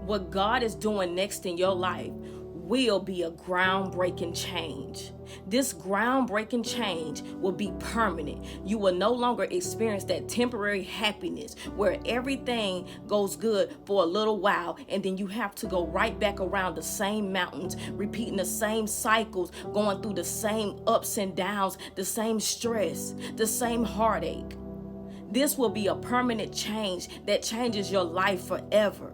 What God is doing next in your life will be a groundbreaking change. This groundbreaking change will be permanent. You will no longer experience that temporary happiness where everything goes good for a little while and then you have to go right back around the same mountains, repeating the same cycles, going through the same ups and downs, the same stress, the same heartache. This will be a permanent change that changes your life forever.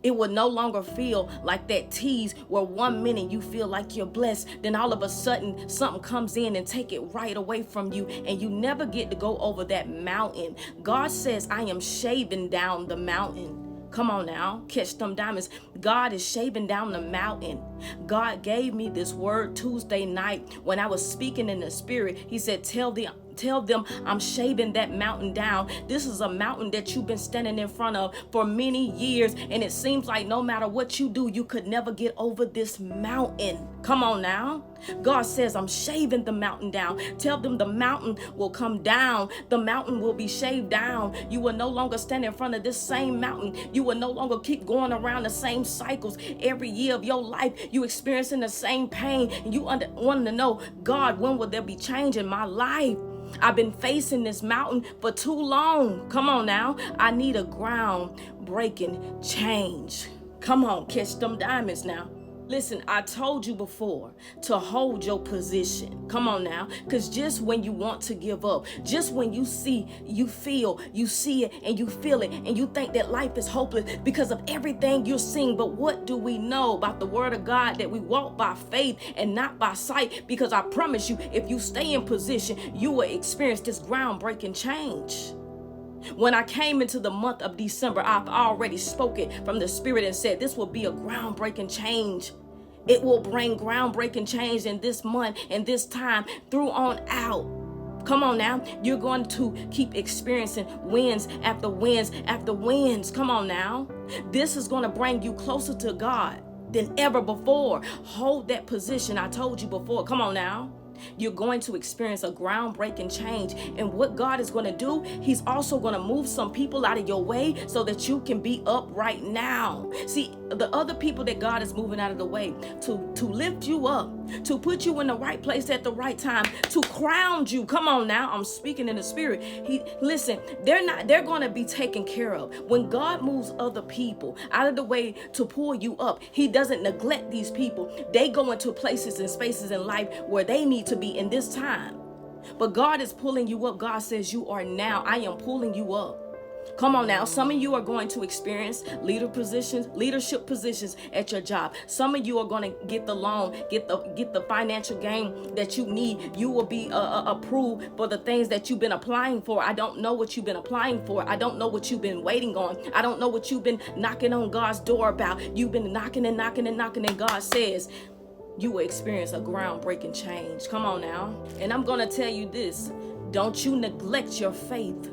It will no longer feel like that tease where 1 minute you feel like you're blessed, then all of a sudden something comes in and take it right away from you and you never get to go over that mountain. God says, I am shaving down the mountain. Come on now, catch them diamonds. God is shaving down the mountain. God gave me this word Tuesday night when I was speaking in the spirit. He said, tell them I'm shaving that mountain down. This is a mountain that you've been standing in front of for many years, and it seems like no matter what you do, you could never get over this mountain. Come on now. God says, I'm shaving the mountain down. Tell them the mountain will come down. The mountain will be shaved down. You will no longer stand in front of this same mountain. You will no longer keep going around the same cycles every year of your life. You experiencing the same pain, and you wanting to know, God, when will there be change in my life? I've been facing this mountain for too long. Come on now. I need a ground-breaking change. Come on, catch them diamonds now. Listen, I told you before to hold your position. Come on now. Because just when you want to give up, just when you see it and you feel it and you think that life is hopeless because of everything you're seeing. But what do we know about the word of God? That we walk by faith and not by sight. Because I promise you, if you stay in position, you will experience this groundbreaking change. When I came into the month of December, I've already spoken from the Spirit and said this will be a groundbreaking change. It will bring groundbreaking change in this month and this time through on out. Come on now. You're going to keep experiencing wins after wins after wins. Come on now. This is going to bring you closer to God than ever before. Hold that position. I told you before. Come on now. You're going to experience a groundbreaking change. And what God is going to do, He's also going to move some people out of your way so that you can be up right now. See, the other people that God is moving out of the way to lift you up, to put you in the right place at the right time, to crown you. Come on now. I'm speaking in the spirit. Listen, they're going to be taken care of. When God moves other people out of the way to pull you up, He doesn't neglect these people. They go into places and spaces in life where they need to be in this time. But God is pulling you up. God says, you are now. I am pulling you up. Come on now. Some of you are going to experience leadership positions at your job. Some of you are going to get the loan, get the financial gain that you need. You will be approved for the things that you've been applying for. I don't know what you've been applying for. I don't know what you've been waiting on. I don't know what you've been knocking on God's door about. You've been knocking and knocking and knocking, and God says, you will experience a groundbreaking change. Come on now. And I'm going to tell you this. Don't you neglect your faith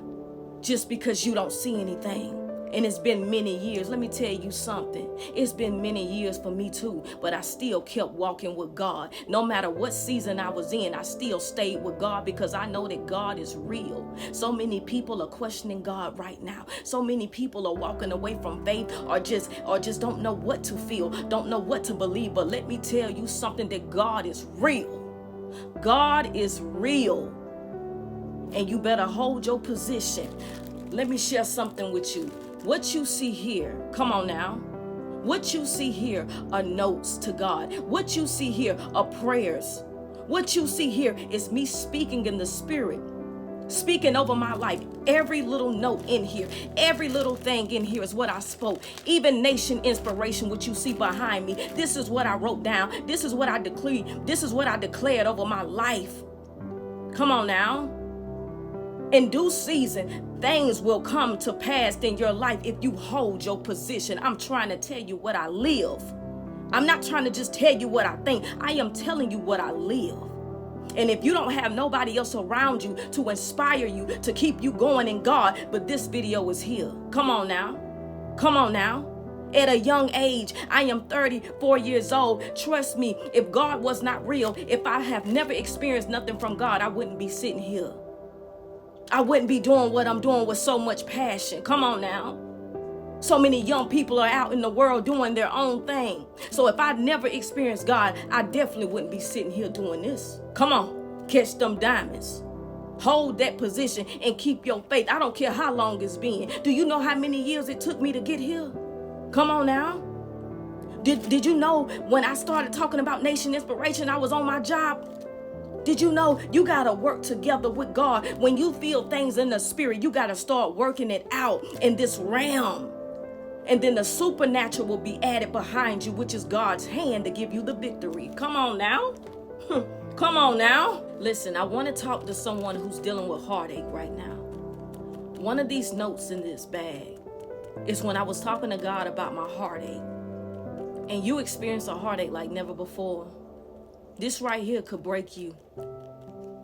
just because you don't see anything. And it's been many years. Let me tell you something. It's been many years for me too, but I still kept walking with God. No matter what season I was in, I still stayed with God because I know that God is real. So many people are questioning God right now. So many people are walking away from faith or just don't know what to feel, don't know what to believe. But let me tell you something, that God is real. God is real. And you better hold your position. Let me share something with you. What you see here, come on now. What you see here are notes to God. What you see here are prayers. What you see here is me speaking in the spirit, speaking over my life. Every little note in here, every little thing in here is what I spoke. Even nation inspiration, what you see behind me, this is what I wrote down. This is what I decreed. This is what I declared over my life. Come on now. In due season, things will come to pass in your life if you hold your position. I'm trying to tell you what I live. I'm not trying to just tell you what I think. I am telling you what I live. And if you don't have nobody else around you to inspire you, to keep you going in God, but this video is here. Come on now. Come on now. At a young age, I am 34 years old. Trust me, if God was not real, if I have never experienced nothing from God, I wouldn't be sitting here. I wouldn't be doing what I'm doing with so much passion. Come on now. So many young people are out in the world doing their own thing. So if I never experienced God, I definitely wouldn't be sitting here doing this. Come on, catch them diamonds. Hold that position and keep your faith. I don't care how long it's been. Do you know how many years it took me to get here? Come on now. Did you know when I started talking about Nation Inspiration, I was on my job? Did you know you got to work together with God? When you feel things in the spirit, you got to start working it out in this realm. And then the supernatural will be added behind you, which is God's hand to give you the victory. Come on now. Come on now. Listen, I want to talk to someone who's dealing with heartache right now. One of these notes in this bag is when I was talking to God about my heartache. And you experience a heartache like never before. This right here could break you.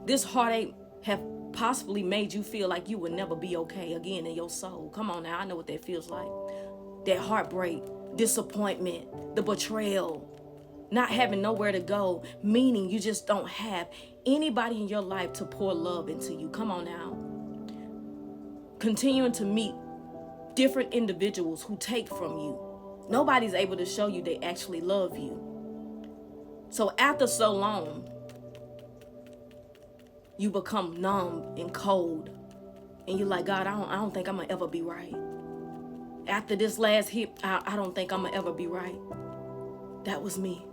This heartache have possibly made you feel like you will never be okay again in your soul. Come on now, I know what that feels like. That heartbreak, disappointment, the betrayal, not having nowhere to go, meaning you just don't have anybody in your life to pour love into you. Come on now. Continuing to meet different individuals who take from you. Nobody's able to show you they actually love you. So after so long, you become numb and cold. And you're like, God, I don't think I'm going to ever be right. After this last hit, I don't think I'm going to ever be right. That was me.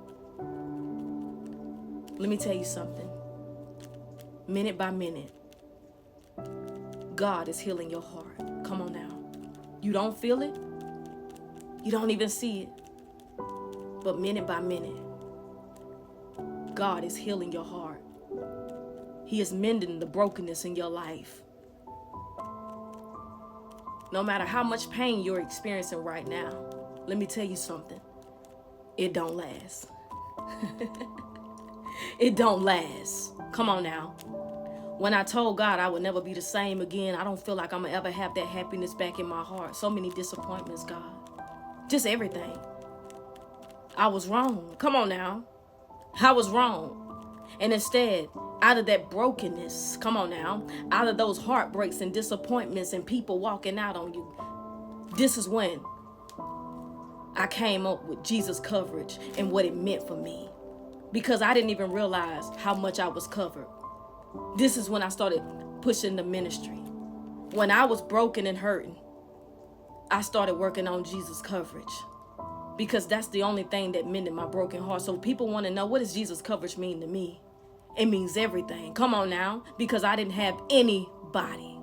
Let me tell you something. Minute by minute, God is healing your heart. Come on now. You don't feel it. You don't even see it. But minute by minute, God is healing your heart. He is mending the brokenness in your life. No matter how much pain you're experiencing right now, let me tell you something. It don't last. It don't last. Come on now. When I told God I would never be the same again, I don't feel like I'm going to ever have that happiness back in my heart. So many disappointments, God. Just everything. I was wrong. Come on now. I was wrong. And instead, out of that brokenness, come on now, out of those heartbreaks and disappointments and people walking out on you, this is when I came up with Jesus coverage and what it meant for me. Because I didn't even realize how much I was covered. This is when I started pushing the ministry. When I was broken and hurting, I started working on Jesus coverage. Because that's the only thing that mended my broken heart. So people want to know, what does Jesus coverage mean to me? It means everything. Come on now. Because I didn't have anybody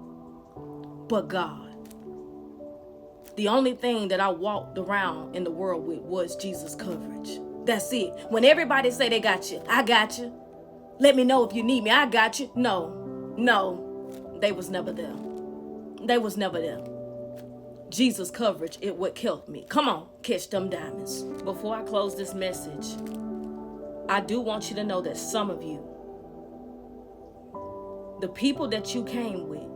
but God. The only thing that I walked around in the world with was Jesus coverage. That's it. When everybody say they got you, I got you. Let me know if you need me. I got you. No, they was never there. They was never there. Jesus coverage, it what killed me. Come on, catch them diamonds. Before I close this message, I do want you to know that some of you, the people that you came with,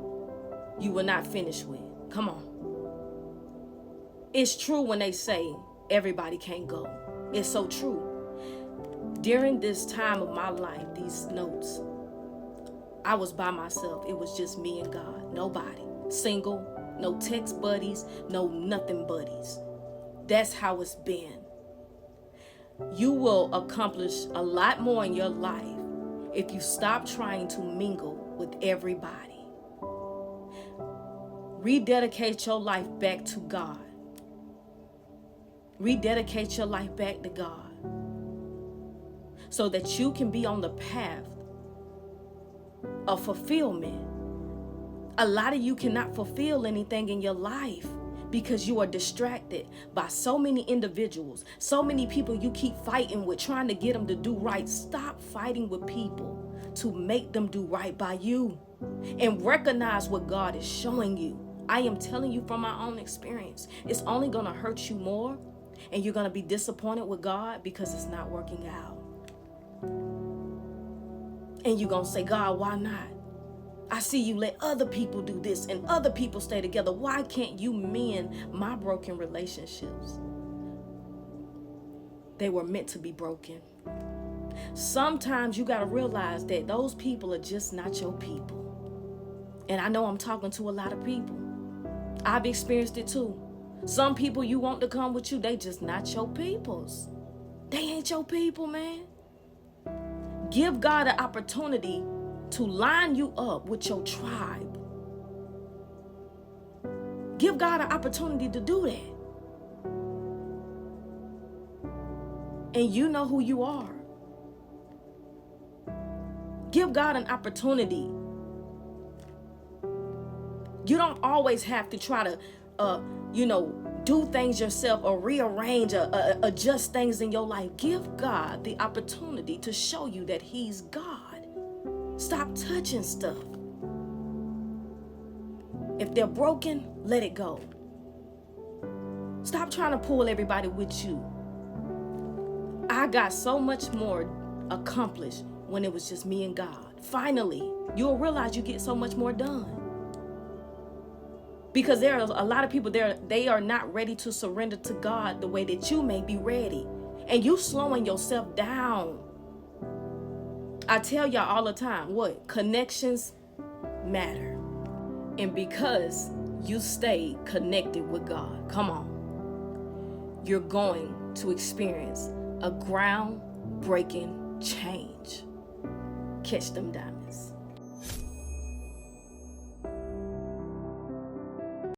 you were not finished with. Come on. It's true when they say everybody can't go. It's so true. During this time of my life, these notes, I was by myself. It was just me and God. Nobody. Single. No text buddies. No nothing buddies. That's how it's been. You will accomplish a lot more in your life if you stop trying to mingle with everybody. Rededicate your life back to God. Rededicate your life back to God so that you can be on the path of fulfillment. A lot of you cannot fulfill anything in your life because you are distracted by so many individuals, so many people you keep fighting with, trying to get them to do right. Stop fighting with people to make them do right by you and recognize what God is showing you. I am telling you from my own experience, it's only going to hurt you more. And you're going to be disappointed with God because it's not working out. And you're going to say, God, why not? I see you let other people do this and other people stay together. Why can't you mend my broken relationships? They were meant to be broken. Sometimes you got to realize that those people are just not your people. And I know I'm talking to a lot of people. I've experienced it too. Some people you want to come with you, they just not your peoples. They ain't your people, man. Give God an opportunity to line you up with your tribe. Give God an opportunity to do that. And you know who you are. Give God an opportunity. You don't always have to try to, do things yourself or rearrange or adjust things in your life. Give God the opportunity to show you that He's God. Stop touching stuff. If they're broken, let it go. Stop trying to pull everybody with you. I got so much more accomplished when it was just me and God. Finally, you'll realize you get so much more done. Because there are a lot of people there, they are not ready to surrender to God the way that you may be ready. And you slowing yourself down. I tell y'all all the time, what? Connections matter. And because you stay connected with God, come on, you're going to experience a groundbreaking change. Catch them diamonds.